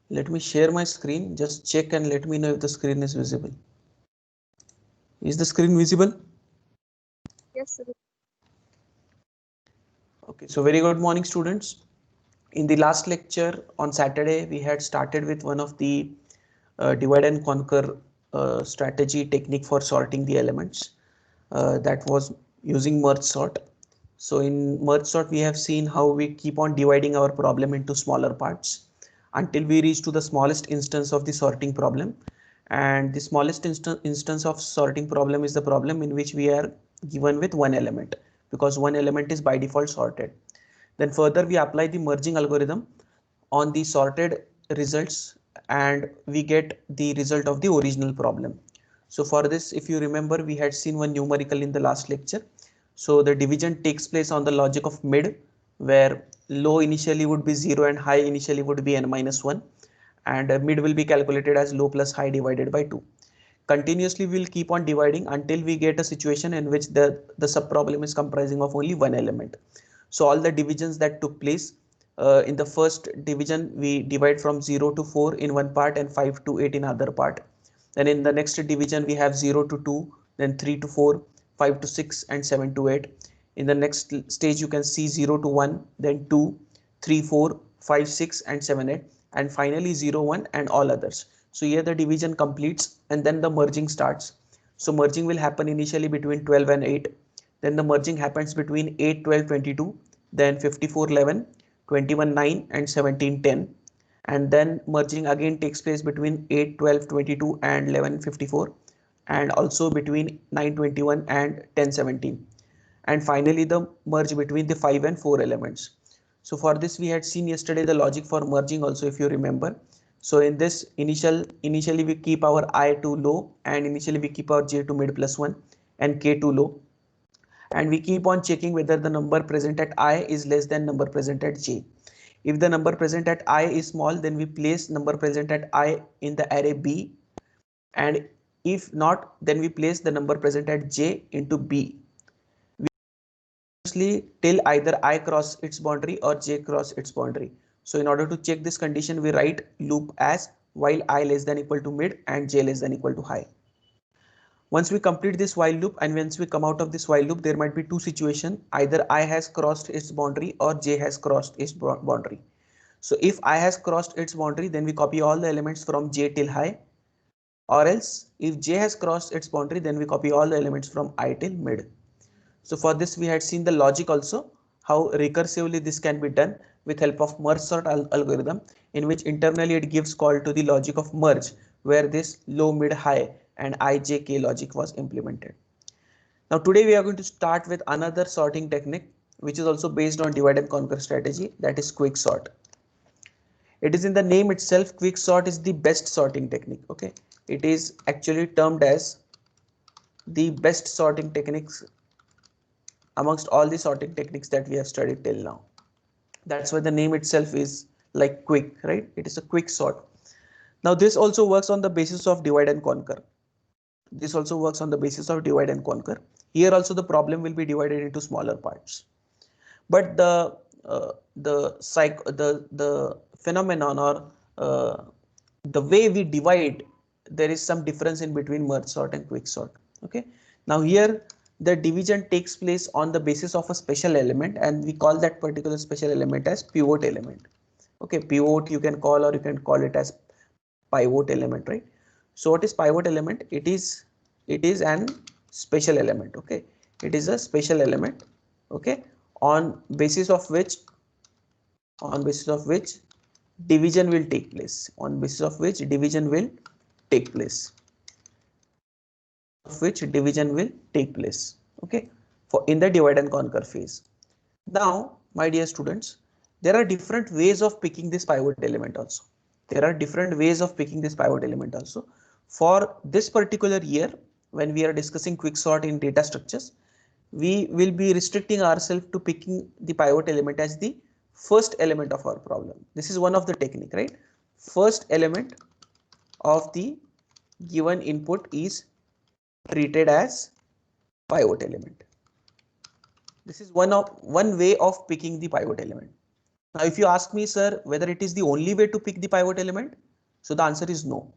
Let me share my screen. Just check and let me know if the screen is visible. Is the screen visible? Yes, sir. Okay, so very good morning, students. In the last lecture on Saturday, we had started with one of the divide and conquer strategy technique for sorting the elements. That was using merge sort. So in merge sort, we have seen how we keep on dividing our problem into smaller parts until we reach to the smallest instance of the sorting problem. And the smallest instance of sorting problem is the problem in which we are given with one element, because one element is by default sorted. Then further we apply the merging algorithm on the sorted results and we get the result of the original problem. So for this, if you remember, we had seen one numerical in the last lecture. So the division takes place on the logic of mid, where low initially would be 0 and high initially would be n minus 1, and mid will be calculated as low plus high divided by 2. Continuously we will keep on dividing until we get a situation in which the sub problem is comprising of only one element. So all the divisions that took place in the first division, we divide from 0 to 4 in one part and 5 to 8 in other part. Then in the next division we have 0 to 2, then 3 to 4, 5 to 6 and 7 to 8. In the next stage you can see 0 to 1, then 2, 3, 4, 5, 6 and 7, 8, and finally 0, 1 and all others. So here the division completes and then the merging starts. So merging will happen initially between 12 and 8. Then the merging happens between 8, 12, 22, then 54, 11, 21, 9 and 17, 10. And then merging again takes place between 8, 12, 22 and 11, 54, and also between 9, 21 and 10, 17. And finally the merge between the 5 and 4 elements. So for this we had seen yesterday the logic for merging also, if you remember. So in this initially we keep our I to low, and initially we keep our j to mid plus 1 and k to low, and we keep on checking whether the number present at I is less than number present at j. If the number present at I is small, then we place number present at I in the array B, and if not, then we place the number present at j into B till either I cross its boundary or j cross its boundary. So in order to check this condition, we write loop as while I less than equal to mid and j less than equal to high. Once we complete this while loop and once we come out of this while loop, there might be two situations. Either I has crossed its boundary or j has crossed its boundary. So if I has crossed its boundary, then we copy all the elements from j till high, or else if j has crossed its boundary, then we copy all the elements from I till mid. So for this we had seen the logic also, how recursively this can be done with help of merge sort algorithm, in which internally it gives call to the logic of merge, where this low, mid, high and ijk logic was implemented. Now today we are going to start with another sorting technique which is also based on divide and conquer strategy, that is quick sort. It is in the name itself, quick sort is the best sorting technique. Okay, it is actually termed as the best sorting techniques amongst all the sorting techniques that we have studied till now. That's why the name itself is like quick, right? It is a quick sort. Now this also works on the basis of divide and conquer. This also works on the basis of divide and conquer. Here also the problem will be divided into smaller parts. But the phenomenon or uh, the way we divide, there is some difference in between merge sort and quick sort. Okay, now here the division takes place on the basis of a special element, and we call that particular special element as pivot element. Okay, pivot you can call, or you can call it as pivot element, right? So what is pivot element? It is an special element. Okay, it is a special element. Okay, on basis of which division will take place, on basis of which division will take place of which division will take place. Okay, for in the divide and conquer phase. Now my dear students, there are different ways of picking this pivot element also. There are different ways of picking this pivot element also. For this particular year, when we are discussing quick sort in data structures, we will be restricting ourselves to picking the pivot element as the first element of our problem. This is one of the technique, right? First element of the given input is treated as pivot element. This is one way of picking the pivot element. Now, if you ask me, sir, whether it is the only way to pick the pivot element, so the answer is no.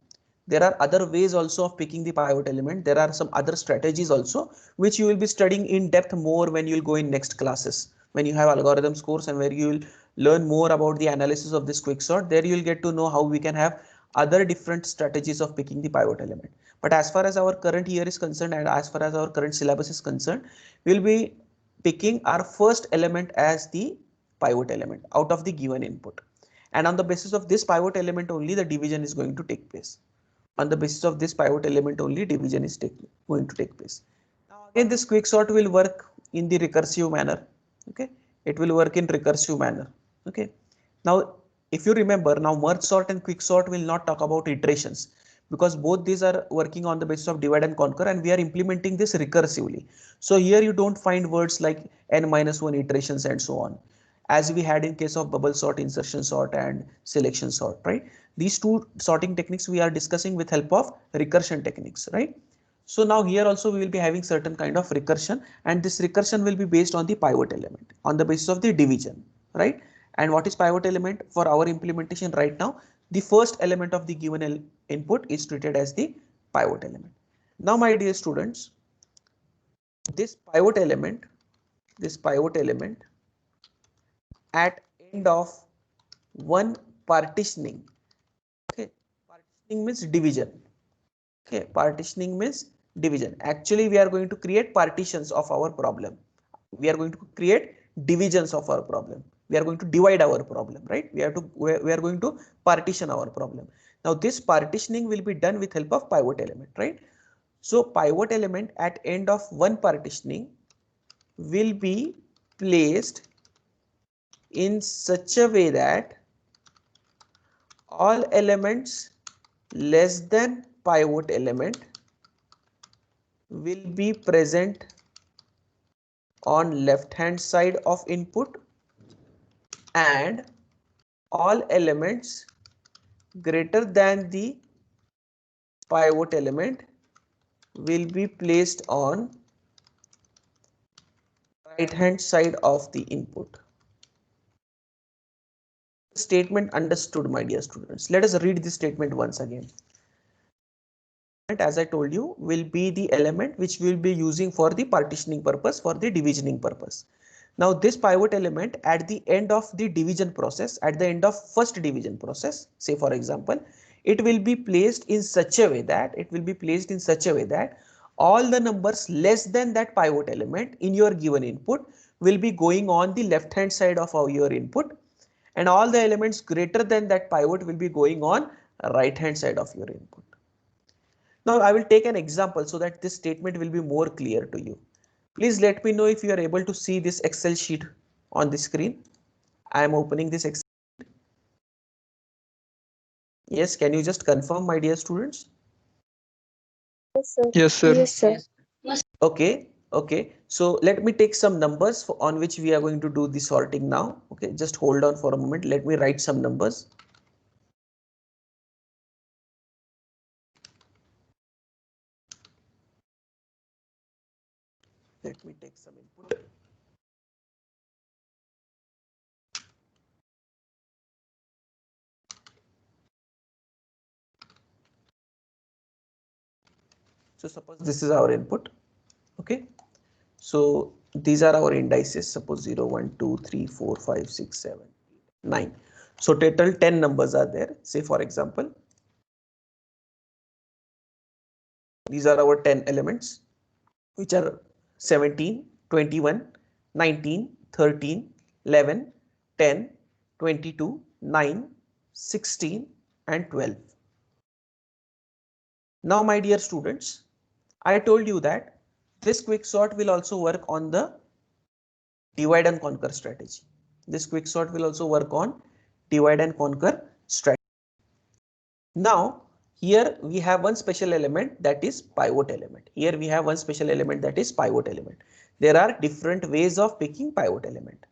There are other ways also of picking the pivot element. There are some other strategies also, which you will be studying in depth more when you will go in next classes. When you have algorithms course and where you will learn more about the analysis of this quicksort, there you will get to know how we can have other different strategies of picking the pivot element. But as far as our current year is concerned and as far as our current syllabus is concerned, we will be picking our first element as the pivot element out of the given input. And on the basis of this pivot element only, the division is going to take place. On the basis of this pivot element only, division is going to take place. Now again, this quicksort will work in the recursive manner. Okay, it will work in recursive manner. Okay, now if you remember, now merge sort and quicksort will not talk about iterations, because both these are working on the basis of divide and conquer, and we are implementing this recursively. So here you don't find words like n-1 iterations and so on, as we had in case of bubble sort, insertion sort, and selection sort, right? These two sorting techniques we are discussing with help of recursion techniques, right? So now here also we will be having certain kind of recursion, and this recursion will be based on the pivot element on the basis of the division, right? And what is pivot element for our implementation right now? The first element of the given input is treated as the pivot element. Now, my dear students, this pivot element at end of one partitioning. Okay, partitioning means division. Okay, partitioning means division. Actually, we are going to create partitions of our problem. We are going to create divisions of our problem. We are going to divide our problem, right? We are going to partition our problem. Now, this partitioning will be done with help of pivot element, right? So, pivot element at end of one partitioning will be placed in such a way that all elements less than pivot element will be present on left hand side of input, and all elements greater than the pivot element will be placed on right hand side of the input. Statement understood, my dear students. Let us read this statement once again. As I told you, will be the element which we will be using for the partitioning purpose, for the divisioning purpose. Now this pivot element at the end of the division process, at the end of first division process, say for example, it will be placed in such a way that all the numbers less than that pivot element in your given input will be going on the left hand side of your input, and all the elements greater than that pivot will be going on right hand side of your input. Now I will take an example so that this statement will be more clear to you. Please let me know if you are able to see this Excel sheet on the screen. I am opening this Excel. Yes, can you just confirm, my dear students? Yes, sir. Yes, sir. Yes, sir. Okay. So let me take some numbers on which we are going to do the sorting now. Okay, just hold on for a moment. Let me write some numbers. Let me take some input. So suppose this is our input. Okay. So these are our indices. Suppose 0, 1, 2, 3, 4, 5, 6, 7, 9. So total 10 numbers are there. Say for example, these are our 10 elements, which are 17, 21, 19, 13, 11, 10, 22, 9, 16, and 12. Now, my dear students, I told you that this quicksort will also work on the divide and conquer strategy. This quicksort will also work on divide and conquer strategy. Now, here we have one special element, that is pivot element. Here we have one special element, that is pivot element. There are different ways of picking pivot element.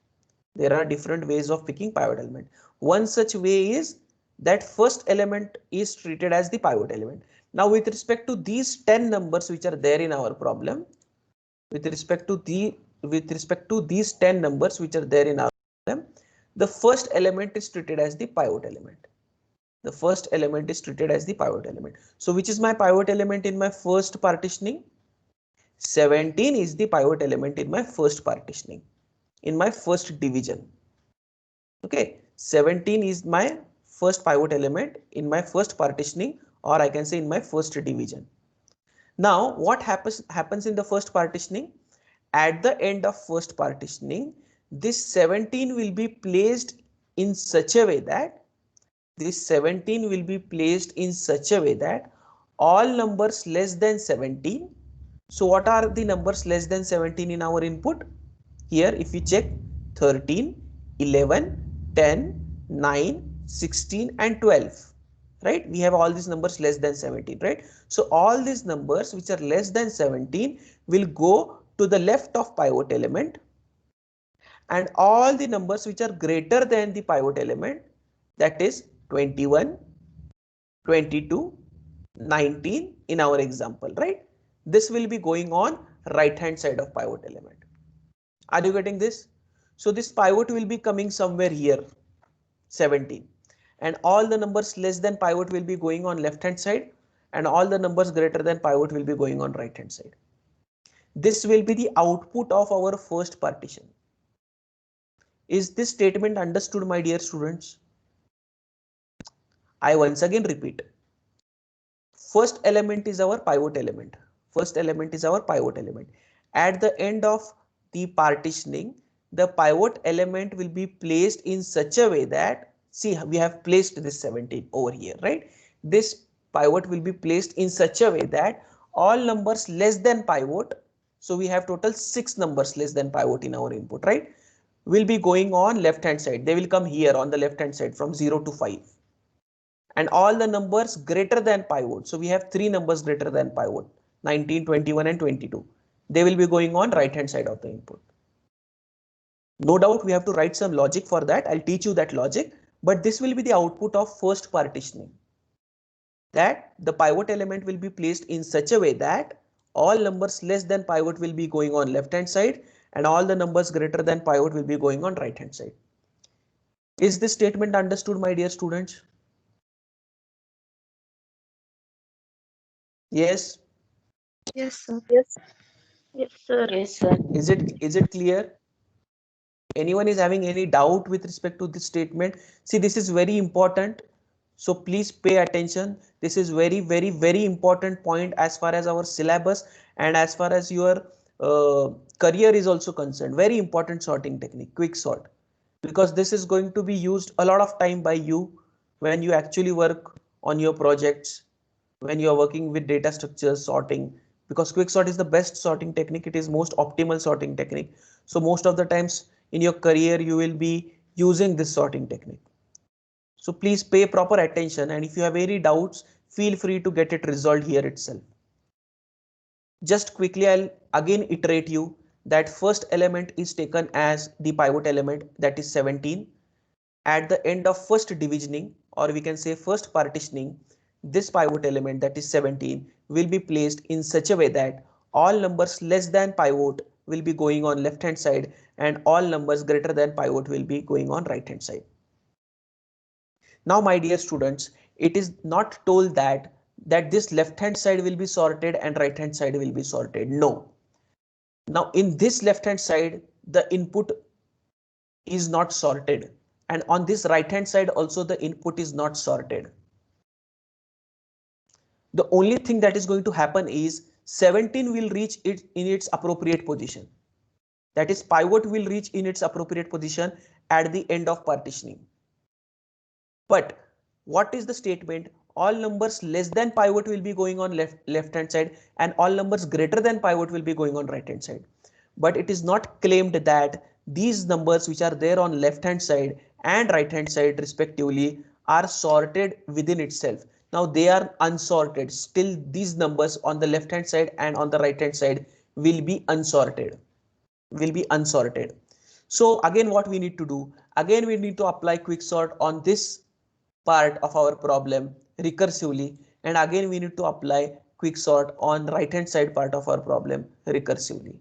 One such way is that first element is treated as the pivot element. Now, with respect to these 10 numbers which are there in our problem, with respect to these 10 numbers which are there in our problem, the first element is treated as the pivot element. The first element is treated as the pivot element. So which is my pivot element in my first partitioning? 17 is the pivot element in my first partitioning, in my first division. Okay, 17 is my first pivot element in my first partitioning, or I can say in my first division. Now what happens in the first partitioning? At the end of first partitioning, this 17 will be placed in such a way that all numbers less than 17. So what are the numbers less than 17 in our input? Here if we check 13, 11, 10, 9, 16 and 12. Right, we have all these numbers less than 17, right? So all these numbers which are less than 17 will go to the left of pivot element, and all the numbers which are greater than the pivot element, that is 21, 22, 19 in our example, right? This will be going on right hand side of pivot element. Are you getting this? So this pivot will be coming somewhere here, 17, and all the numbers less than pivot will be going on left hand side, and all the numbers greater than pivot will be going on right hand side. This will be the output of our first partition. Is this statement understood, my dear students? I once again repeat. First element is our pivot element. First element is our pivot element. At the end of the partitioning, the pivot element will be placed in such a way that, see, we have placed this 17 over here, right? This pivot will be placed in such a way that all numbers less than pivot, so we have total 6 numbers less than pivot in our input, right? Will be going on left hand side. They will come here on the left hand side from 0 to 5. And all the numbers greater than pivot. So we have 3 numbers greater than pivot, 19, 21 and 22. They will be going on right hand side of the input. No doubt we have to write some logic for that. I'll teach you that logic, but this will be the output of first partitioning. That the pivot element will be placed in such a way that all numbers less than pivot will be going on left hand side, and all the numbers greater than pivot will be going on right hand side. Is this statement understood, my dear students? Yes. Yes, sir. Yes, sir. Yes, sir. Is it clear? Anyone is having any doubt with respect to this statement? See, this is very important, so please pay attention. This is very important point as far as our syllabus and as far as your career is also concerned. Very important sorting technique, quick sort, because this is going to be used a lot of time by you when you actually work on your projects, when you are working with data structures sorting, because quick sort is the best sorting technique. It is most optimal sorting technique. So most of the times in your career you will be using this sorting technique. So please pay proper attention, and if you have any doubts, feel free to get it resolved here itself. Just quickly, I'll again iterate you that first element is taken as the pivot element, that is 17. At the end of first divisioning, or we can say first partitioning, this pivot element, that is 17, will be placed in such a way that all numbers less than pivot will be going on left hand side, and all numbers greater than pivot will be going on right hand side. Now, my dear students, it is not told that this left hand side will be sorted and right hand side will be sorted. No. Now in this left hand side, the input is not sorted, and on this right hand side also the input is not sorted. The only thing that is going to happen is 17 will reach it in its appropriate position. That is, pivot will reach in its appropriate position at the end of partitioning. But what is the statement? All numbers less than pivot will be going on left hand side, and all numbers greater than pivot will be going on right hand side. But it is not claimed that these numbers which are there on left hand side and right hand side respectively are sorted within itself. Now they are unsorted. Still these numbers on the left hand side and on the right hand side will be unsorted. So again, what we need to do? Again, we need to apply quicksort on this part of our problem recursively, and again we need to apply quicksort on right hand side part of our problem recursively.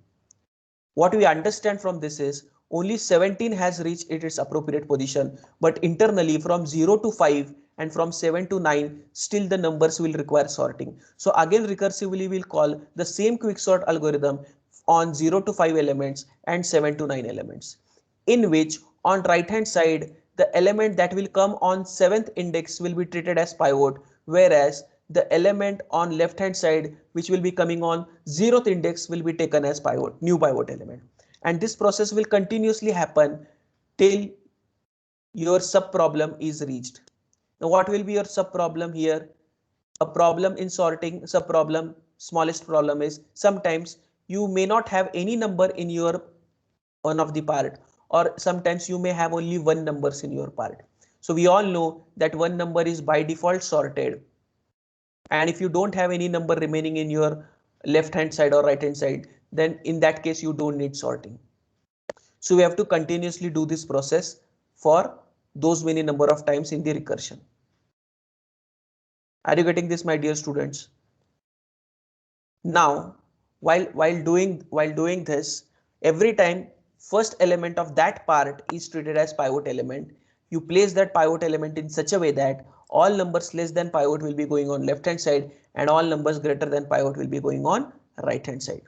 What we understand from this is, only 17 has reached its appropriate position, but internally from 0 to 5 and from 7 to 9, still the numbers will require sorting. So again recursively we'll call the same quicksort algorithm on 0 to 5 elements and 7 to 9 elements, in which on right hand side the element that will come on 7th index will be treated as pivot, whereas the element on left hand side which will be coming on 0th index will be taken as pivot, new pivot element. And this process will continuously happen till your sub problem is reached. Now what will be your sub problem here? A problem in sorting, sub problem, smallest problem is sometimes you may not have any number in your one of the part, or sometimes you may have only one numbers in your part. So we all know that one number is by default sorted, and if you don't have any number remaining in your left hand side or right hand side, then in that case you don't need sorting. So we have to continuously do this process for those many number of times in the recursion. Are you getting this, my dear students? Now, while doing this, every time first element of that part is treated as pivot element, you place that pivot element in such a way that all numbers less than pivot will be going on left hand side and all numbers greater than pivot will be going on right hand side.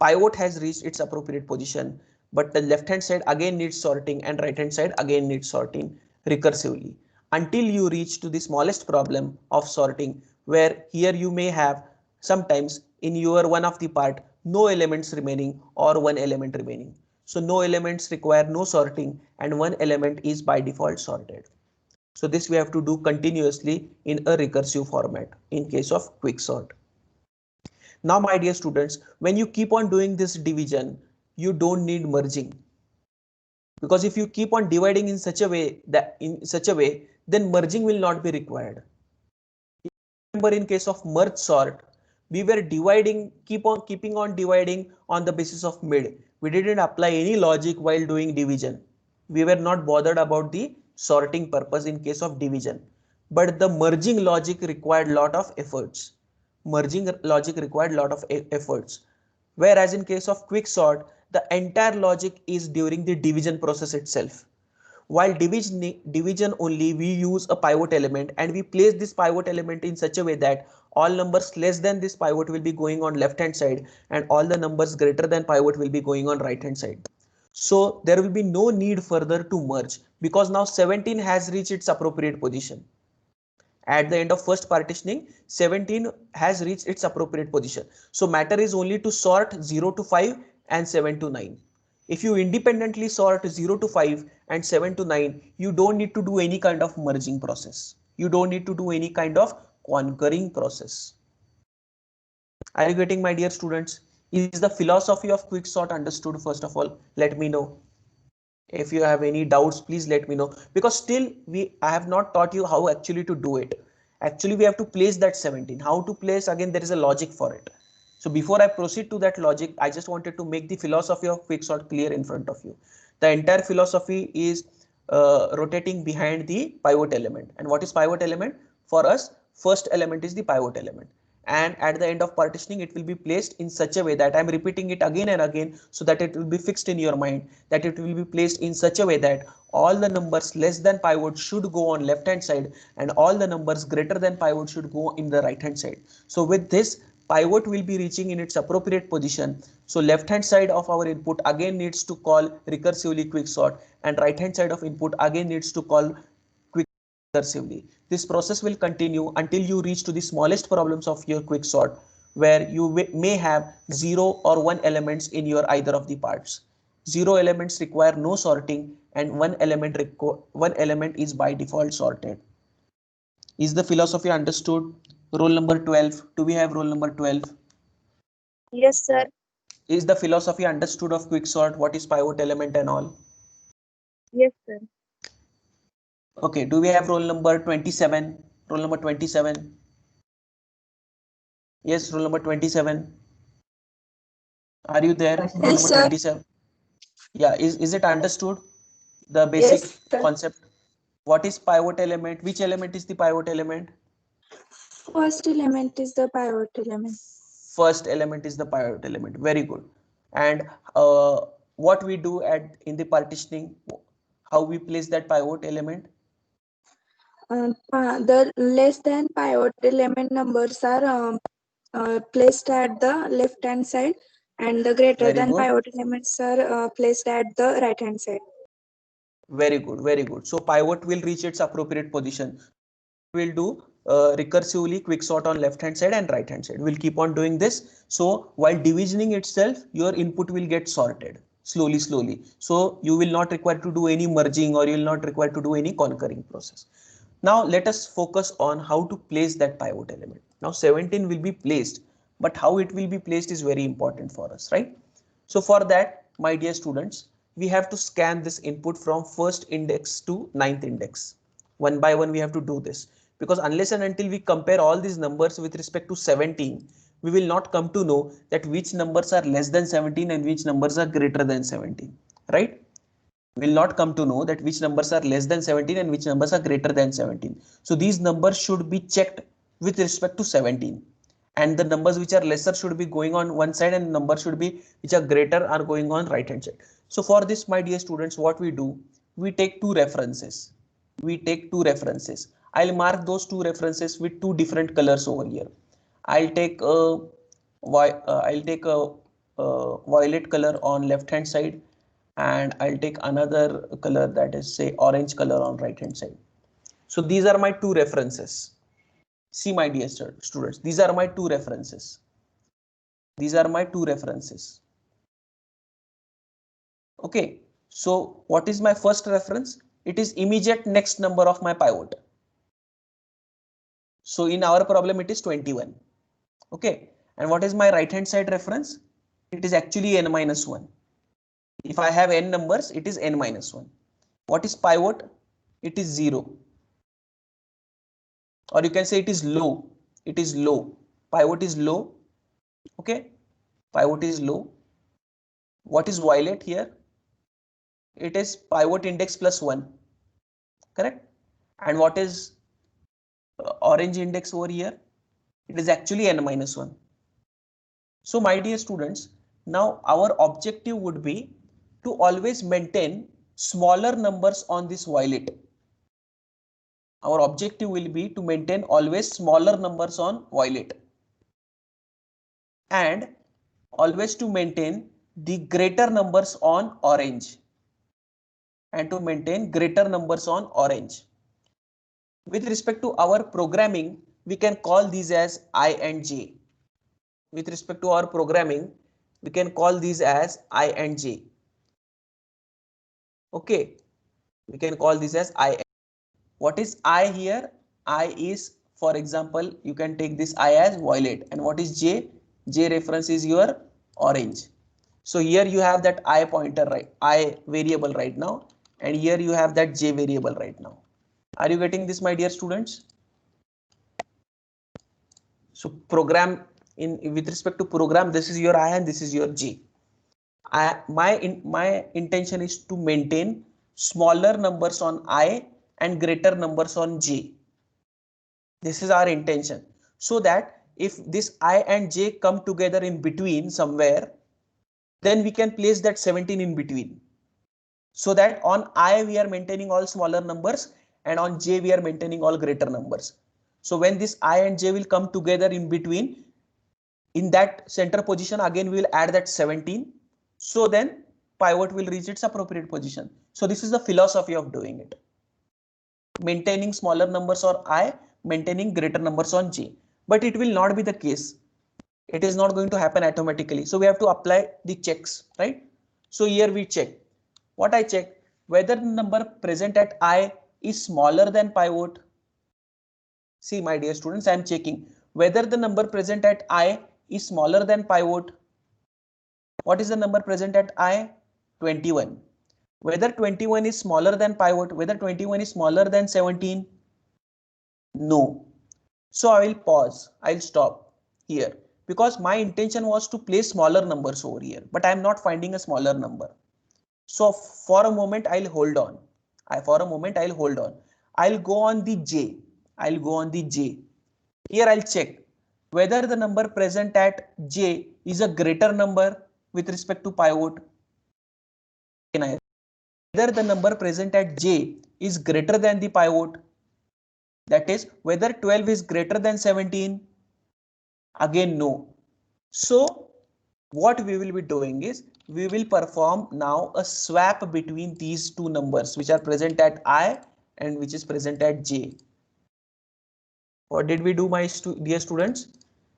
Pivot has reached its appropriate position, but the left hand side again needs sorting and right hand side again needs sorting recursively until you reach to the smallest problem of sorting, where here you may have sometimes in your one of the part no elements remaining or one element remaining. So no elements require no sorting and one element is by default sorted. So this we have to do continuously in a recursive format in case of quicksort. Now, my dear students, when you keep on doing this division, you don't need merging, because if you keep on dividing in such a way then merging will not be required. Remember, in case of merge sort, we were keeping on dividing on the basis of mid. We didn't apply any logic while doing division. We were not bothered about the sorting purpose in case of division, but the merging logic required lot of efforts. Merging logic required lot of efforts, whereas in case of quicksort the entire logic is during the division process itself. While division only, we use a pivot element and we place this pivot element in such a way that all numbers less than this pivot will be going on left hand side and all the numbers greater than pivot will be going on right hand side. So there will be no need further to merge, because now 17 has reached its appropriate position. At the end of first partitioning, 17 has reached its appropriate position. So matter is only to sort 0 to 5 and 7 to 9. If you independently sort 0 to 5 and 7 to 9, you don't need to do any kind of merging process. You don't need to do any kind of conquering process. Are you getting, my dear students? Is the philosophy of quicksort understood? First of all, let me know. If you have any doubts, please let me know, because still I have not taught you how actually to do it. Actually, we have to place that 17. How to place, again, there is a logic for it. So before I proceed to that logic, I just wanted to make the philosophy of quicksort clear in front of you. The entire philosophy is rotating behind the pivot element. And what is pivot element? For us, first element is the pivot element. And at the end of partitioning, it will be placed in such a way that I'm repeating it again and again so that it will be fixed in your mind, that it will be placed in such a way that all the numbers less than pivot should go on left hand side and all the numbers greater than pivot should go in the right hand side. So with this, pivot will be reaching in its appropriate position. So left hand side of our input again needs to call recursively quicksort, and right hand side of input again needs to call recursively. This process will continue until you reach to the smallest problems of your quicksort, where you may have 0 or 1 elements in your either of the parts. 0 elements require no sorting and one element is by default sorted. Is the philosophy understood? Roll number 12. Do we have roll number 12? Yes, sir. Is the philosophy understood of quicksort? What is pivot element and all? Yes, sir. Okay, do we have roll number 27? Roll number 27. Yes, roll number 27. Are you there? Roll number Yes, sir. 27. Yeah, is it understood? The basic concept. What is pivot element? Which element is the pivot element? First element is the pivot element. First element is the pivot element. Very good. And uh, what we do in the partitioning, how we place that pivot element? The less than pivot element numbers are placed at the left hand side, and the greater Very than good. pivot elements are placed at the right hand side. Very good, very good. So pivot will reach its appropriate position. We'll do recursively quick sort on left hand side and right hand side. We'll keep on doing this. So while divisioning itself, your input will get sorted slowly. So you will not require to do any merging, or you will not require to do any conquering process. Now let us focus on how to place that pivot element. Now 17 will be placed, but how it will be placed is very important for us, right? So for that, my dear students, we have to scan this input from first index to ninth index. One by one we have to do this, because unless and until we compare all these numbers with respect to 17, we will not come to know that which numbers are less than 17 and which numbers are greater than 17, right? Will not come to know that which numbers are less than 17 and which numbers are greater than 17. So these numbers should be checked with respect to 17, and the numbers which are lesser should be going on one side, and numbers should be which are greater are going on right hand side. So for this, my dear students, what we do, we take two references. I'll mark those two references with two different colors over here. I'll take a violet color on left hand side, and I'll take another color, that is say orange color, on right hand side. So these are my two references. See, my dear students, these are my two references. Okay, so what is my first reference? It is immediate next number of my pivot. So in our problem it is 21. Okay, and what is my right hand side reference? It is actually n minus 1. If I have n numbers, it is n minus 1. What is pivot? It is 0. Or you can say it is low. Pivot is low. Okay, pivot is low. What is violet here? It is pivot index plus 1. Correct? And what is orange index over here? It is actually n minus 1. So my dear students, now our objective would be to always maintain smaller numbers on this violet. Our objective will be to maintain always smaller numbers on violet, and always to maintain the greater numbers on orange, With respect to our programming, we can call these as I and J. With respect to our programming, we can call these as I and J. Okay, we can call this as I. What is I here? I is, for example, you can take this I as violet. And what is J? J reference is your orange. So here you have that I pointer, right? I variable right now. And here you have that J variable right now. Are you getting this, my dear students? So program with respect to program, this is your I and this is your J. My intention is to maintain smaller numbers on I and greater numbers on J. This is our intention, so that if this I and J come together in between somewhere, then we can place that 17 in between, so that on I we are maintaining all smaller numbers and on J we are maintaining all greater numbers. So when this I and J will come together in between, in that center position again we will add that 17. So then pivot will reach its appropriate position. So this is the philosophy of doing it. Maintaining smaller numbers on I, maintaining greater numbers on J. But it will not be the case. It is not going to happen automatically. So we have to apply the checks, right? So here we check. What I check? Whether the number present at I is smaller than pivot. See, my dear students, I am checking whether the number present at I is smaller than pivot. What is the number present at I? 21. Whether 21 is smaller than pivot, whether 21 is smaller than 17? No. So I will pause. I'll stop here, because my intention was to place smaller numbers over here, but I am not finding a smaller number. So for a moment, I'll hold on. I'll go on the J. Here I'll check whether the number present at J is a greater number with respect to pivot. whether the number present at j is greater than the pivot, that is whether 12 is greater than 17. Again, no. So what we will be doing is we will perform now a swap between these two numbers which are present at I and which is present at j. What did we do, my dear students?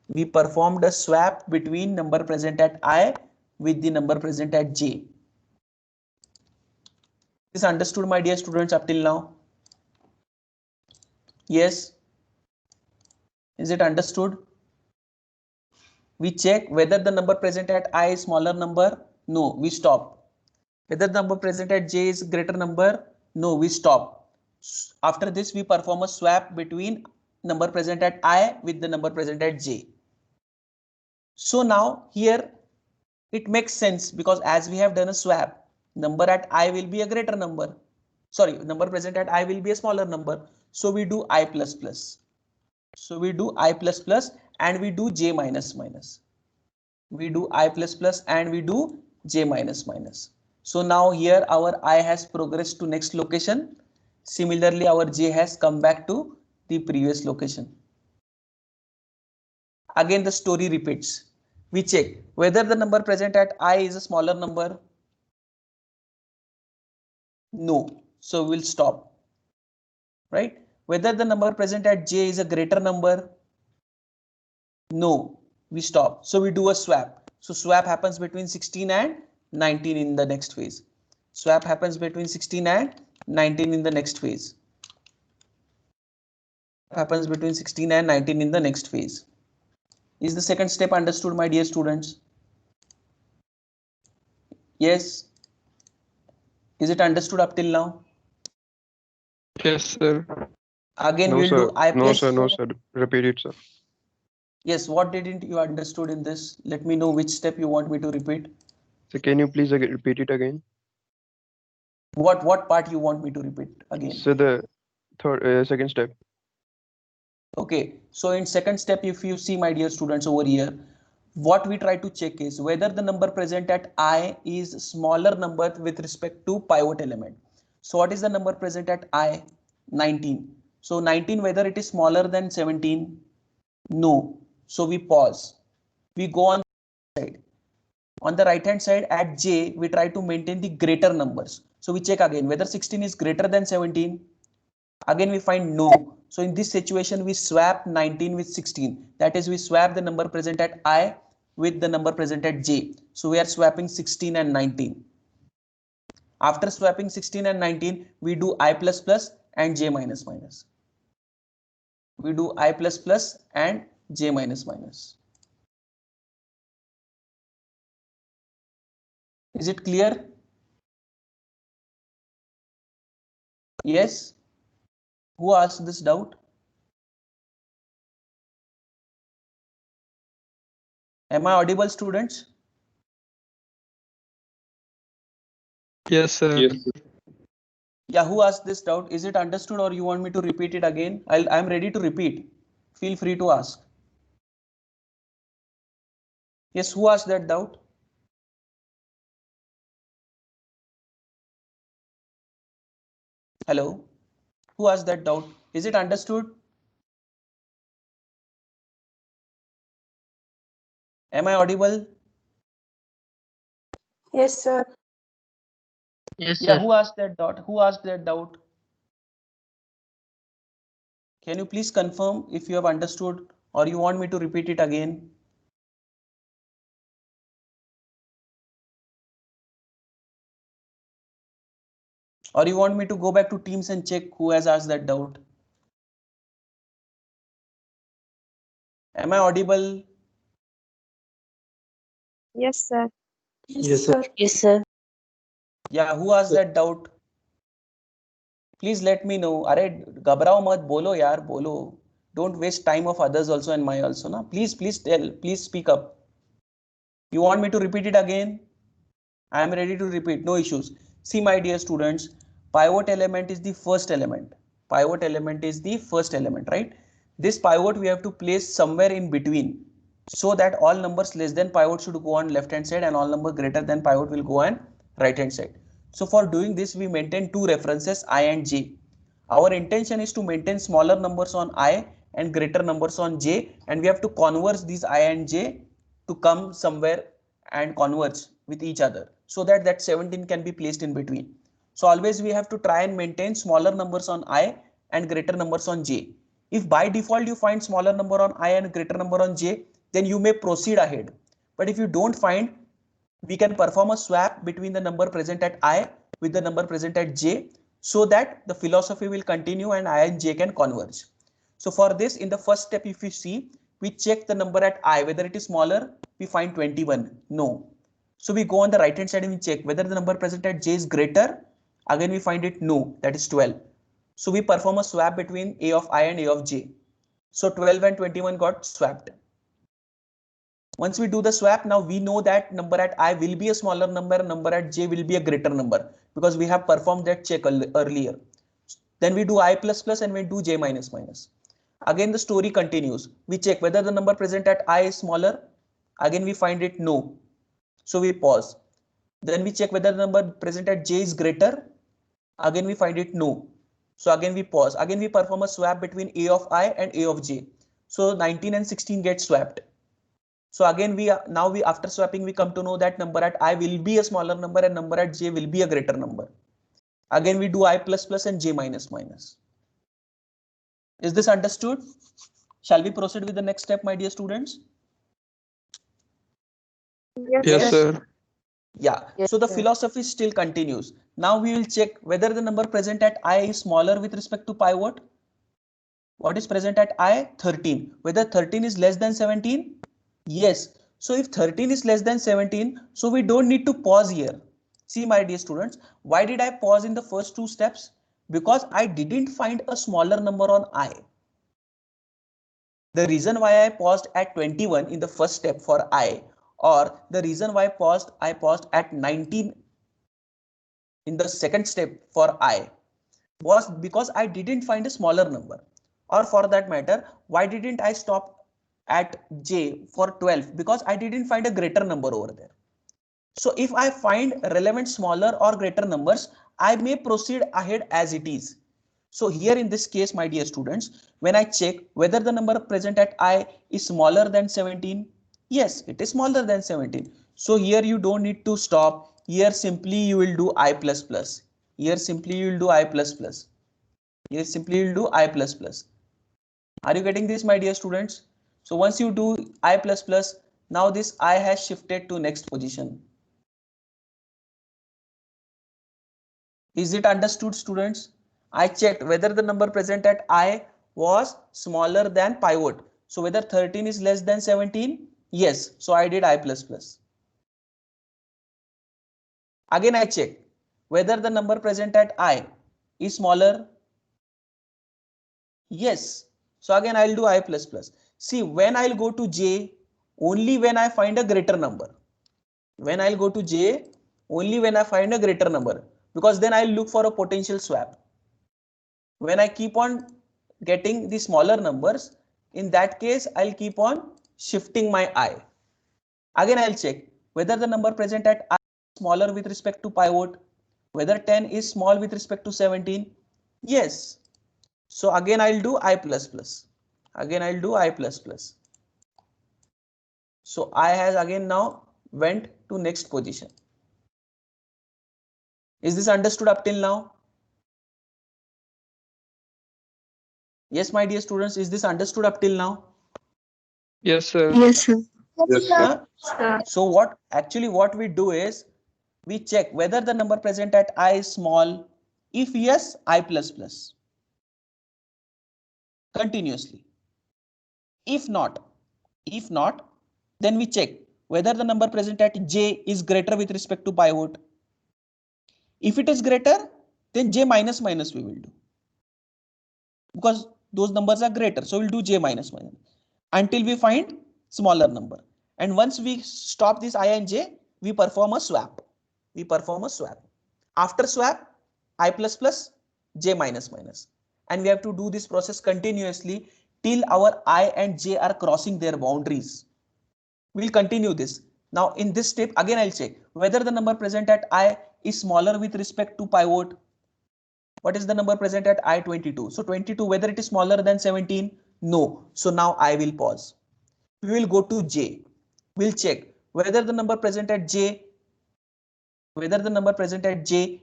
We performed a swap between number present at I with the number present at j. Is understood, my dear students, up till now? Yes. Is it understood? We check whether the number present at I is smaller number. No, we stop. Whether the number present at j is greater number. No, we stop. After this, we perform a swap between number present at I with the number present at j. So now here it makes sense because as we have done a swap, number at I will be a greater number. Sorry, number present at I will be a smaller number. So we do I plus plus. So we do I plus plus and we do j minus minus. We do I plus plus and we do j minus minus. So now here our I has progressed to next location. Similarly, our j has come back to the previous location. Again, the story repeats. We check whether the number present at I is a smaller number. No. So we'll stop. Right? Whether the number present at j is a greater number. No. We stop. So we do a swap. So swap happens between 16 and 19 in the next phase. Swap happens between 16 and 19 in the next phase. Happens between 16 and 19 in the next phase. Is the second step understood, my dear students? Yes. Is it understood up till now? Yes, sir. Again, No, we'll sir. do I No, plus. sir. No, sir. Repeat it, sir. Yes, what didn't you understood in this? Let me know which step you want me to repeat. So can you please repeat it again? What part you want me to repeat again? So the second step. Okay, so in second step, if you see, my dear students, over here, what we try to check is whether the number present at I is smaller number with respect to pivot element. So what is the number present at I? 19. So 19, whether it is smaller than 17? No. So we pause. We go on the side. On the right hand side at j, we try to maintain the greater numbers. So we check again whether 16 is greater than 17. Again, we find no. So in this situation, we swap 19 with 16. That is, we swap the number present at I with the number present at j. So we are swapping 16 and 19. After swapping 16 and 19, we do I plus plus and j minus minus. We do I plus plus and j minus minus. Is it clear? Yes. Who asked this doubt? Am I audible, students? Yes, sir. Yes. Yeah, who asked this doubt? Is it understood or you want me to repeat it again? I'm ready to repeat. Feel free to ask. Yes, who asked that doubt? Hello? Who asked that doubt? Is it understood? Am I audible? Yes, sir. Yes, Yeah, sir. who asked that doubt? Who asked that doubt? Can you please confirm if you have understood or you want me to repeat it again? Or you want me to go back to Teams and check who has asked that doubt? Am I audible? Yes, sir. Yes, sir. Yes, sir. Yeah, who asked that doubt? Please let me know. अरे घबराओ मत, बोलो यार, बोलो. Don't waste time of others also and my also. Na? Please tell. Please speak up. You want me to repeat it again? I am ready to repeat. No issues. See, my dear students, pivot element is the first element. Pivot element is the first element, right? This pivot we have to place somewhere in between so that all numbers less than pivot should go on left hand side and all number greater than pivot will go on right hand side. So for doing this, we maintain two references I and j. Our intention is to maintain smaller numbers on I and greater numbers on j, and we have to converge these I and j to come somewhere and converge with each other so that that 17 can be placed in between. So always we have to try and maintain smaller numbers on I and greater numbers on j. If by default you find smaller number on I and greater number on j, then you may proceed ahead. But if you don't find, we can perform a swap between the number present at I with the number present at j, so that the philosophy will continue and I and j can converge. So for this, in the first step, if you see, we check the number at I, whether it is smaller, we find 21, no. So we go on the right hand side and we check whether the number present at j is greater, again we find it no, that is 12. So we perform a swap between a of I and a of j. So 12 and 21 got swapped. Once we do the swap, now we know that number at I will be a smaller number, number at j will be a greater number, because we have performed that check earlier. Then we do I plus plus and we do j minus minus. Again the story continues. We check whether the number present at I is smaller. Again we find it no. So we pause. Then we check whether the number present at j is greater. Again we find it no. So again we pause. Again we perform a swap between a of I and a of j. So 19 and 16 get swapped. So again after swapping we come to know that number at I will be a smaller number and number at j will be a greater number. Again we do I plus plus and j minus minus. Is this understood? Shall we proceed with the next step, my dear students? Yes, sir. Yeah, Yes, so the sir. philosophy still continues. Now we will check whether the number present at I is smaller with respect to pivot. What is present at I? 13. Whether 13 is less than 17? Yes. So if 13 is less than 17, so we don't need to pause here. See, my dear students, why did I pause in the first two steps? Because I didn't find a smaller number on I. The reason why I paused at 21 in the first step for I, or the reason why I paused at 19 in the second step for I, was because I didn't find a smaller number. Or for that matter, why didn't I stop at j for 12? Because I didn't find a greater number over there. So if I find relevant smaller or greater numbers, I may proceed ahead as it is. So here in this case, my dear students, when I check whether the number present at I is smaller than 17, yes, it is smaller than 17. So here you don't need to stop. Here simply you will do I plus plus. Here simply you will do I plus plus. Here simply you will do I plus plus. Are you getting this, my dear students? So once you do I plus plus, now this I has shifted to next position. Is it understood, students? I checked whether the number present at I was smaller than pivot. So whether 13 is less than 17? Yes. So I did I plus plus. Again I check whether the number present at I is smaller. Yes. So again I'll do I plus plus. See, when I'll go to j, only when I find a greater number. When I'll go to j, only when I find a greater number, because then I'll look for a potential swap. When I keep on getting the smaller numbers, in that case, I'll keep on shifting my I. Again, I'll check whether the number present at I is smaller with respect to pivot, whether 10 is small with respect to 17. Yes. So again, I'll do I plus plus. Again, I'll do I plus plus. So I has again now went to next position. Is this understood up till now? Yes, my dear students, is this understood up till now? Yes, sir. Yes, sir. So what we do is we check whether the number present at I is small. If yes, I plus plus continuously. If not, then we check whether the number present at j is greater with respect to pivot. If it is greater, then j minus minus we will do, because those numbers are greater. So we'll do j minus minus until we find smaller number. And once we stop this I and j, we perform a swap. After swap, I plus plus, j minus minus. And we have to do this process continuously till our I and j are crossing their boundaries. We'll continue this. Now in this step, again I'll check whether the number present at I is smaller with respect to pivot? What is the number present at I 22? So 22, whether it is smaller than 17? No. So now I will pause. We will go to J. We'll check whether the number present at J,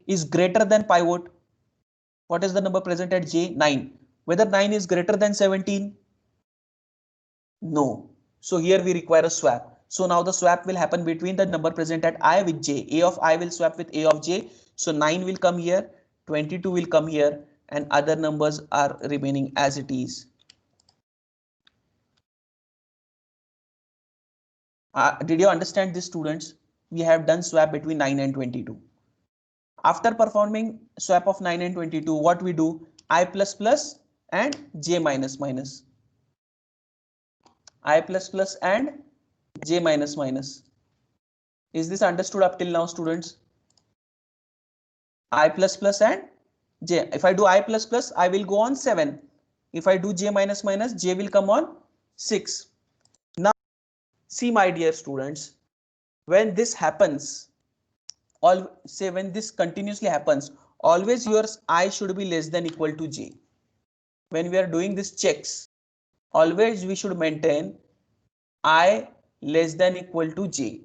is greater than pivot. What is the number present at J? 9. Whether 9 is greater than 17? No. So here we require a swap. So now the swap will happen between the number present at I with J. A of I will swap with A of J. So 9 will come here, 22 will come here, and other numbers are remaining as it is. Did you understand this, students? We have done swap between 9 and 22. After performing swap of 9 and 22, what we do? I plus plus and J minus minus. I plus plus and J minus minus. Is this understood up till now, students? I plus plus and J. If I do I plus plus, I will go on 7. If I do J minus minus, J will come on 6. Now, see my dear students, when this happens, when this continuously happens, always your I should be less than equal to J. When we are doing these checks, always we should maintain I less than equal to J.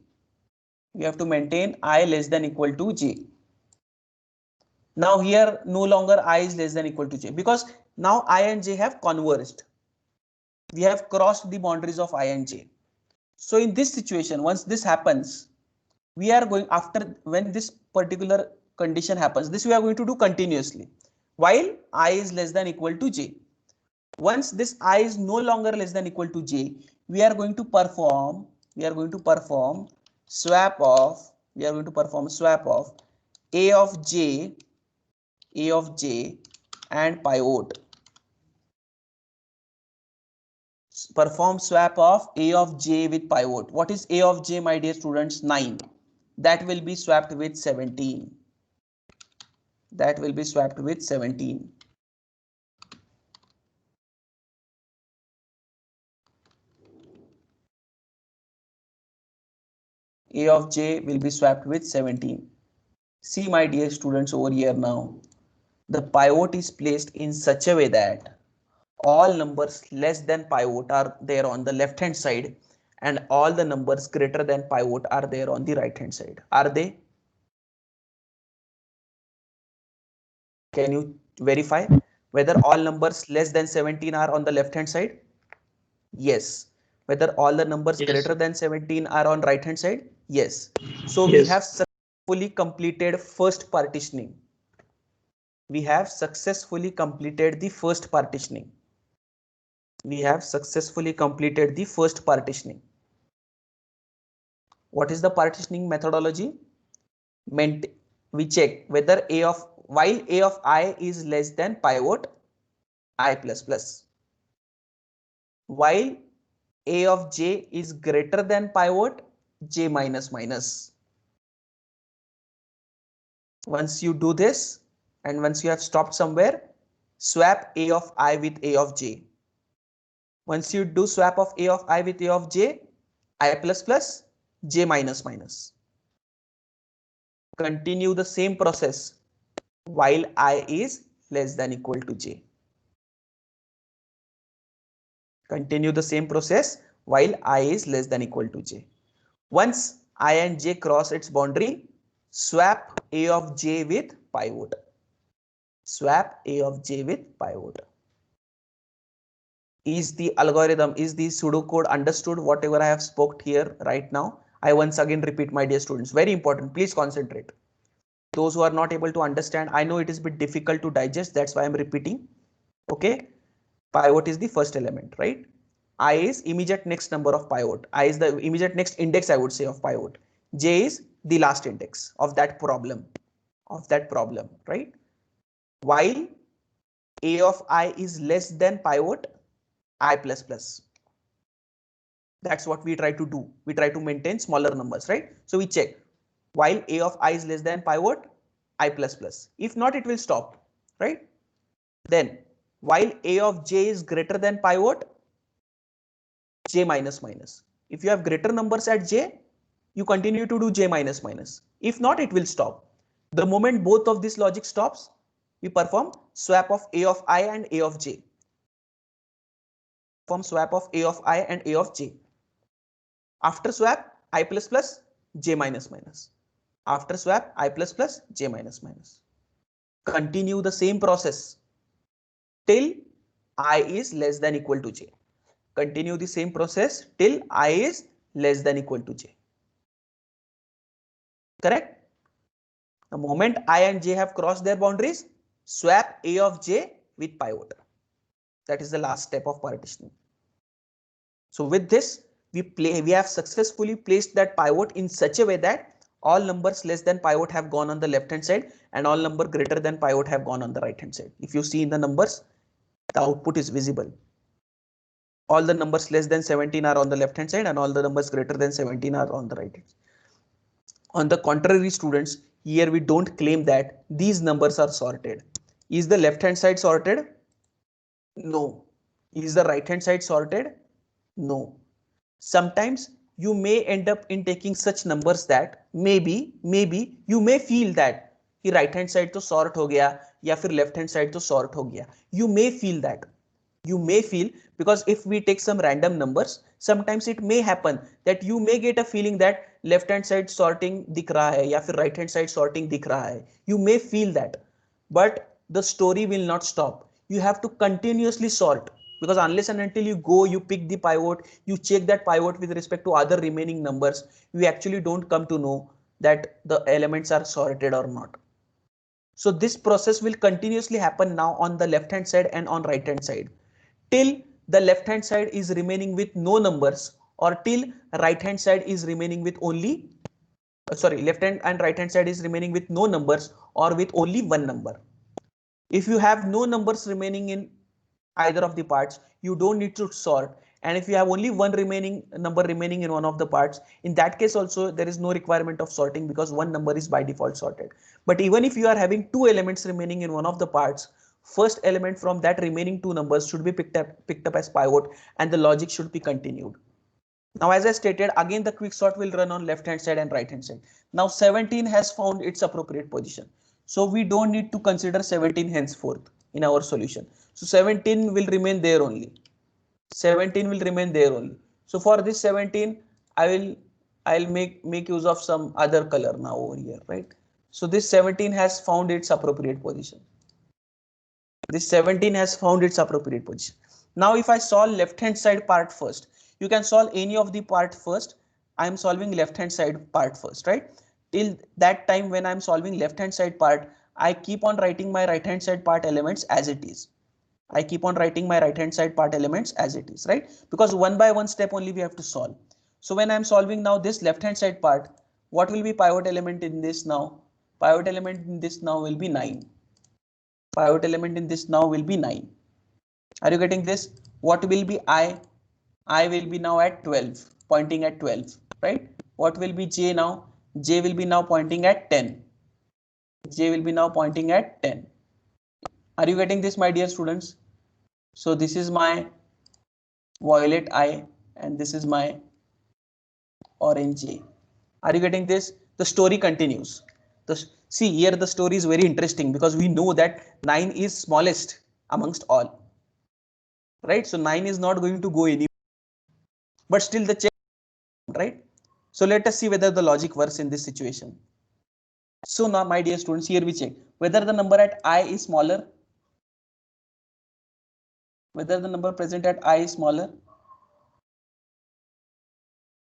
We have to maintain I less than equal to J. Now here no longer I is less than equal to J, because now I and J have converged. We have crossed the boundaries of I and J. So in this situation, once this happens, we are going after, when this particular condition happens, this we are going to do continuously while I is less than equal to J. Once this I is no longer less than equal to J, we are going to perform swap of A of J and pivot. Perform swap of A of J with pivot. What is A of J, my dear students? 9. That will be swapped with 17. That will be swapped with 17. A of J will be swapped with 17. See my dear students over here now. The pivot is placed in such a way that all numbers less than pivot are there on the left hand side and all the numbers greater than pivot are there on the right hand side. Are they? Can you verify whether all numbers less than 17 are on the left hand side? Yes. Whether all the numbers greater than 17 are on right hand side? Yes. So we have successfully completed first partitioning. We have successfully completed the first partitioning. What is the partitioning methodology? We check whether while A of I is less than pivot I plus plus, while A of J is greater than pivot J minus minus. Once you do this, and once you have stopped somewhere, swap A of I with A of J. Once you do swap of A of I with A of J, I plus plus, J minus minus. Continue the same process while I is less than equal to J. Continue the same process while I is less than equal to J. Once I and J cross its boundary, swap A of J with pivot. Swap A of J with pivot. Is the algorithm, is the pseudocode understood whatever I have spoke here right now? I once again repeat, my dear students, very important, please concentrate. Those who are not able to understand, I know it is a bit difficult to digest, that's why I'm repeating. Okay, pivot is the first element, right? I is immediate next number of pivot. I is the immediate next index, I would say, of pivot. J is the last index of that problem, right? While A of I is less than pivot I plus plus. That's what we try to do. We try to maintain smaller numbers, right? So we check while A of I is less than pivot I plus plus. If not, it will stop, right? Then while A of J is greater than pivot J minus minus. If you have greater numbers at J, you continue to do J minus minus. If not, it will stop. The moment both of this logic stops, we perform swap of a of I and a of j. Perform swap of a of I and a of j. After swap, I plus plus j minus minus. After swap, I plus plus j minus minus. Continue the same process till I is less than equal to j. Continue the same process till I is less than equal to j. Correct? The moment I and j have crossed their boundaries, swap a of j with pivot. That is the last step of partitioning. So with this, we have successfully placed that pivot in such a way that all numbers less than pivot have gone on the left hand side and all number greater than pivot have gone on the right hand side. If you see in the numbers, the output is visible. All the numbers less than 17 are on the left hand side and all the numbers greater than 17 are on the right hand side. On the contrary, students, here we don't claim that these numbers are sorted. Is the left hand side sorted? No. Is the right hand side sorted? No. Sometimes you may end up in taking such numbers that maybe you may feel that कि right hand side तो sort हो गया या फिर left hand side तो sort हो गया. You may feel that. You may feel, because if we take some random numbers, sometimes it may happen that you may get a feeling that left hand side sorting दिख रहा है या फिर right hand side sorting दिख रहा है. You may feel that, but the story will not stop. You have to continuously sort, because unless and until you go, you pick the pivot, you check that pivot with respect to other remaining numbers, you actually don't come to know that the elements are sorted or not. So this process will continuously happen now on the left hand side and on right hand side till the left hand side is remaining with no numbers, or till right hand side is remaining with only left hand and right hand side is remaining with no numbers or with only one number. If you have no numbers remaining in either of the parts, you don't need to sort. And if you have only one number remaining in one of the parts, in that case also there is no requirement of sorting because one number is by default sorted. But even if you are having two elements remaining in one of the parts, first element from that remaining two numbers should be picked up as pivot and the logic should be continued. Now, as I stated, again the quick sort will run on left hand side and right hand side. Now 17 has found its appropriate position. So we don't need to consider 17 henceforth in our solution. So 17 will remain there only. 17 will remain there only. So for this 17, I'll make use of some other color now over here, right? So this 17 has found its appropriate position. This 17 has found its appropriate position. Now if I solve left hand side part first, you can solve any of the part first. I am solving left hand side part first, right? Till that time when I am solving left hand side part, I keep on writing my right hand side part elements as it is. I keep on writing my right hand side part elements as it is, right? Because one by one step only we have to solve. So when I am solving now this left hand side part, what will be pivot element in this now? Pivot element in this now will be 9. Pivot element in this now will be 9. Are you getting this? What will be I? I will be now at 12, pointing at 12, right? What will be J now? J will be now pointing at 10. J will be now pointing at 10. Are you getting this, my dear students? So this is my violet I and this is my orange J. Are you getting this? The story continues. See here the story is very interesting because we know that 9 is smallest amongst all. Right? So 9 is not going to go anywhere. But still the check, right? So let us see whether the logic works in this situation. So now, my dear students, here we check whether the number at I is smaller. Whether the number present at I is smaller.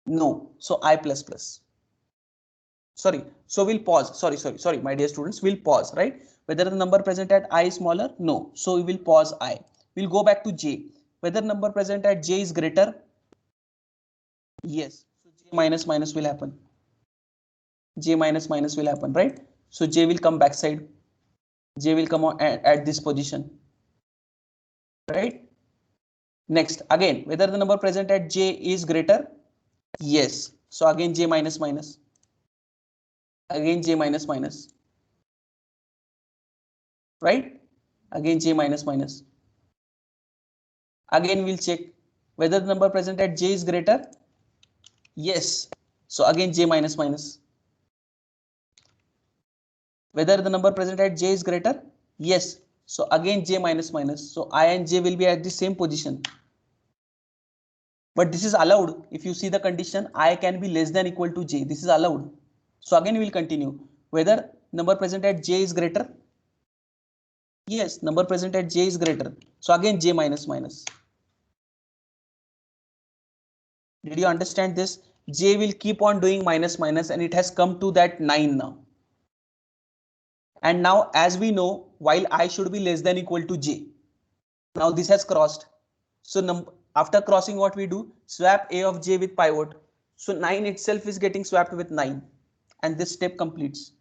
No. So I plus plus. Sorry. So we'll pause. Sorry, my dear students, we'll pause, right? Whether the number present at I is smaller. No. So we will pause I. We'll go back to J. Whether number present at J is greater. Yes. So J minus minus will happen. J minus minus will happen, right? So J will come backside. J will come on at this position, right? Next, again, whether the number present at J is greater. Yes. So again J minus minus. Again J minus minus. Right? Again J minus minus. Again we'll check whether the number present at J is greater. Yes. So again J minus minus. Whether the number present at j is greater? Yes. So again j minus minus. So I and j will be at the same position. But this is allowed. If you see the condition, I can be less than equal to j. This is allowed. So again we will continue. Whether number present at j is greater? Yes, number present at j is greater. So again j minus minus. Did you understand this? J will keep on doing minus minus and it has come to that 9 now. And now as we know, while I should be less than equal to j. Now this has crossed. So after crossing, what we do? Swap a of j with pivot. So 9 itself is getting swapped with 9 and this step completes.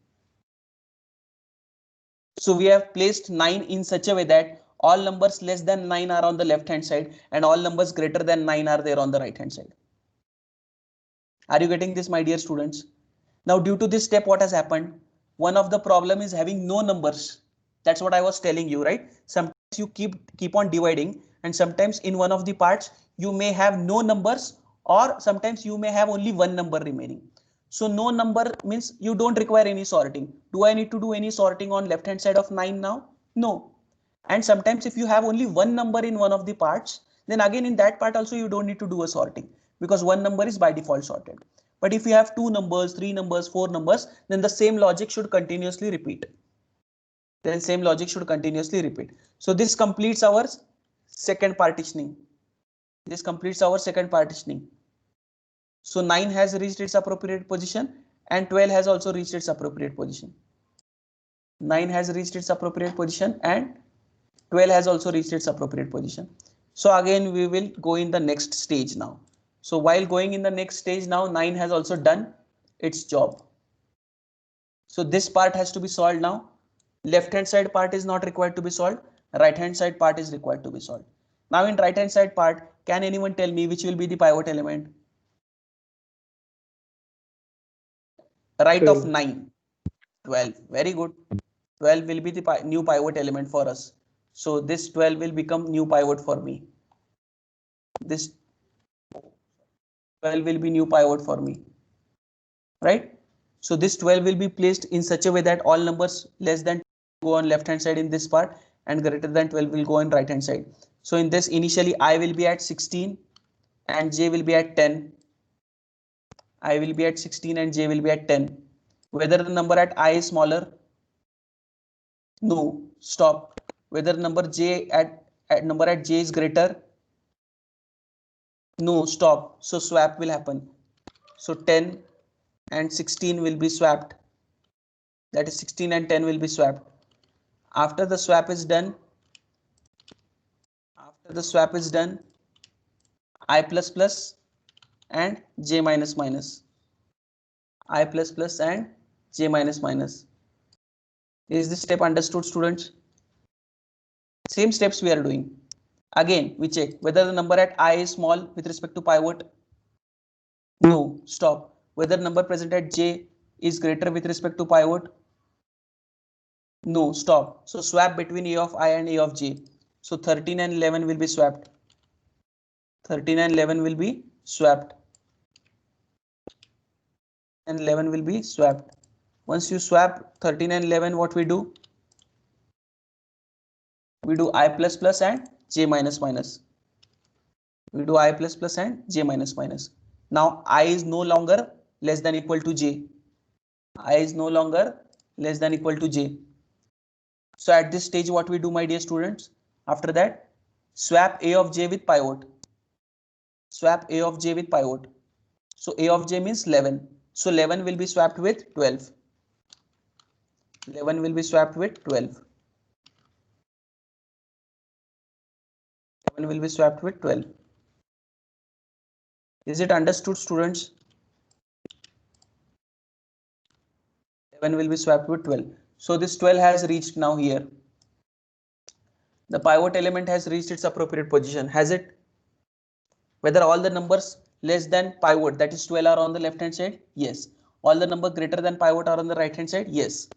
So we have placed 9 in such a way that all numbers less than 9 are on the left hand side and all numbers greater than 9 are there on the right hand side. Are you getting this, my dear students? Now due to this step, what has happened? One of the problem is having no numbers. That's what I was telling you, right? Sometimes you keep on dividing and sometimes in one of the parts you may have no numbers or sometimes you may have only one number remaining. So no number means you don't require any sorting. Do I need to do any sorting on left hand side of 9 now? No. And sometimes if you have only one number in one of the parts, then again in that part also you don't need to do a sorting because one number is by default sorted. But if you have 2 numbers, 3 numbers, 4 numbers, then the same logic should continuously repeat. So this completes our second partitioning. So 9 has reached its appropriate position and 12 has also reached its appropriate position. 9 has reached its appropriate position and 12 has also reached its appropriate position. So again we will go in the next stage now. So while going in the next stage now, 9 has also done its job. So this part has to be solved now. Left hand side part is not required to be solved. Right hand side part is required to be solved. Now in right hand side part, can anyone tell me which will be the pivot element? Right of 9, 12. Very good. 12 will be the new pivot element for us. So this 12 will become new pivot for me. This 12 will be new pivot for me, right? So this 12 will be placed in such a way that all numbers less than go on left hand side in this part and greater than 12 will go on right hand side. So in this initially I will be at 16 and j will be at 10. I will be at 16 and j will be at 10. Whether the number at I is smaller? No, stop. Whether number j at j is greater? No, stop. So swap will happen. So 10 and 16 will be swapped. That is 16 and 10 will be swapped. After the swap is done, I plus plus and j minus minus. I plus plus and j minus minus. Is this step understood, students? Same steps we are doing. Again, we check whether the number at I is small with respect to pivot. No, stop. Whether number present at j is greater with respect to pivot. No, stop. So swap between a of I and a of j. So 13 and 11 will be swapped. 13 and 11 will be swapped. And 11 will be swapped. Once you swap 13 and 11, what we do? We do I plus plus and j minus minus. We do I plus plus and j minus minus. Now I is no longer less than equal to j. I is no longer less than equal to j. So at this stage, what we do, my dear students? After that, swap a of j with pivot. Swap a of j with pivot. So a of j means 11. So 11 will be swapped with 12. 11 will be swapped with 12. 11 will be swapped with 12. Is it understood, students? 11 will be swapped with 12. So this 12 has reached now here. The pivot element has reached its appropriate position. Has it? Whether all the numbers less than pivot, that is 12, are on the left hand side? Yes. All the numbers greater than pivot are on the right hand side? Yes.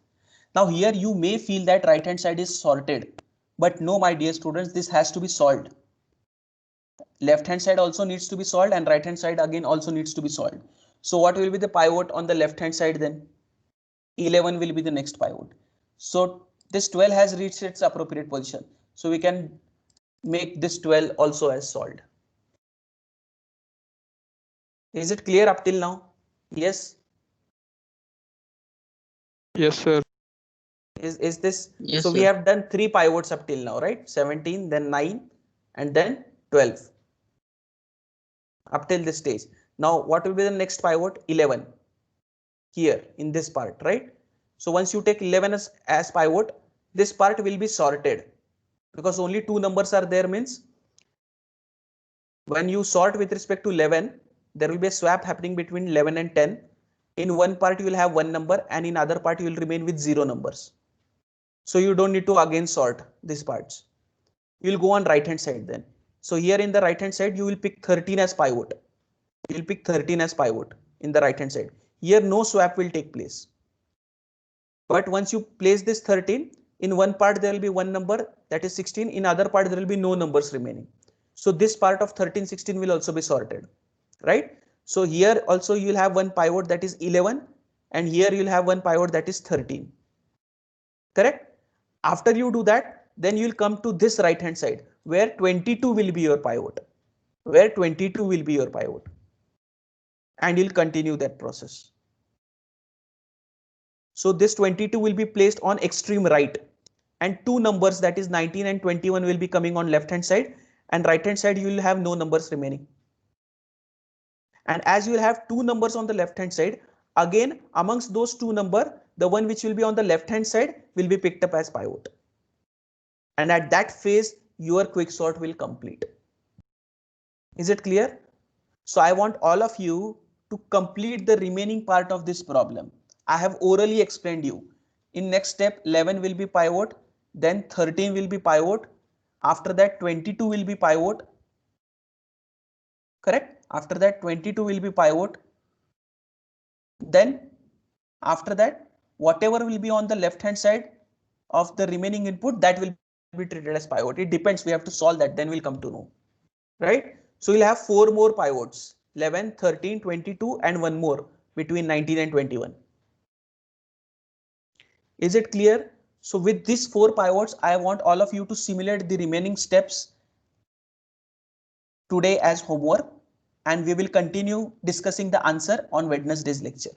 Now here you may feel that right hand side is sorted. But no, my dear students, this has to be solved. Left hand side also needs to be solved and right hand side again also needs to be solved. So what will be the pivot on the left hand side then? 11 will be the next pivot. So this 12 has reached its appropriate position. So we can make this 12 also as solved. Is it clear up till now? Yes. Yes, sir. Is this? Yes, So we sir. have done 3 pivots up till now, right? 17, then 9, and then 12. Up till this stage. Now what will be the next pivot? 11. Here in this part, right? So once you take 11 as pivot, this part will be sorted because only 2 numbers are there. Means when you sort with respect to 11, there will be a swap happening between 11 and 10. In one part you will have one number and in other part you will remain with 0 numbers. So you don't need to again sort these parts. You will go on right hand side then. So here in the right hand side you will pick 13 as pivot. You will pick 13 as pivot in the right hand side. Here no swap will take place. But once you place this 13, in one part there will be one number, that is 16. In other part there will be no numbers remaining. So this part of 13, 16 will also be sorted, right? So here also you will have one pivot, that is 11, and here you will have one pivot, that is 13. Correct? After you do that, then you will come to this right hand side where 22 will be your pivot. Where 22 will be your pivot. And you'll continue that process. So this 22 will be placed on extreme right, and 2 numbers, that is 19 and 21, will be coming on left hand side, and right hand side you will have no numbers remaining. And as you will have 2 numbers on the left hand side, again amongst those 2 numbers, the one which will be on the left hand side will be picked up as pivot. And at that phase your quicksort will complete. Is it clear? So I want all of you to complete the remaining part of this problem. I have orally explained you. In next step 11 will be pivot, then 13 will be pivot, after that 22 will be pivot. Correct? After that 22 will be pivot. Then after that whatever will be on the left hand side of the remaining input, that will be treated as pivot. It depends, we have to solve that, then we'll come to know. Right? So you'll have 4 more pivots, 11, 13, 22 and one more between 19 and 21. Is it clear? So with these 4 pivots, I want all of you to simulate the remaining steps today as homework, and we will continue discussing the answer on Wednesday's lecture.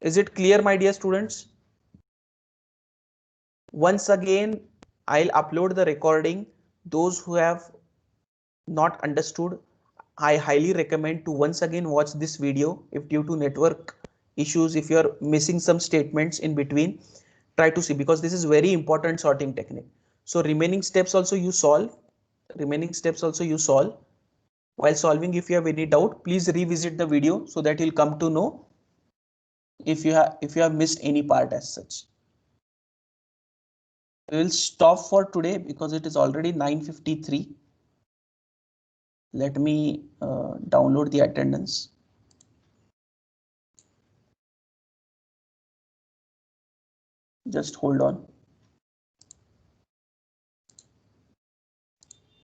Is it clear, my dear students? Once again, I'll upload the recording. Those who have not understood, I highly recommend to once again watch this video. If due to network issues, if you're missing some statements in between, try to see, because this is very important sorting technique. So remaining steps also you solve. While solving, if you have any doubt, please revisit the video so that you'll come to know if you have missed any part as such. We will stop for today because it is already 9:53. Let me download the attendance. Just hold on.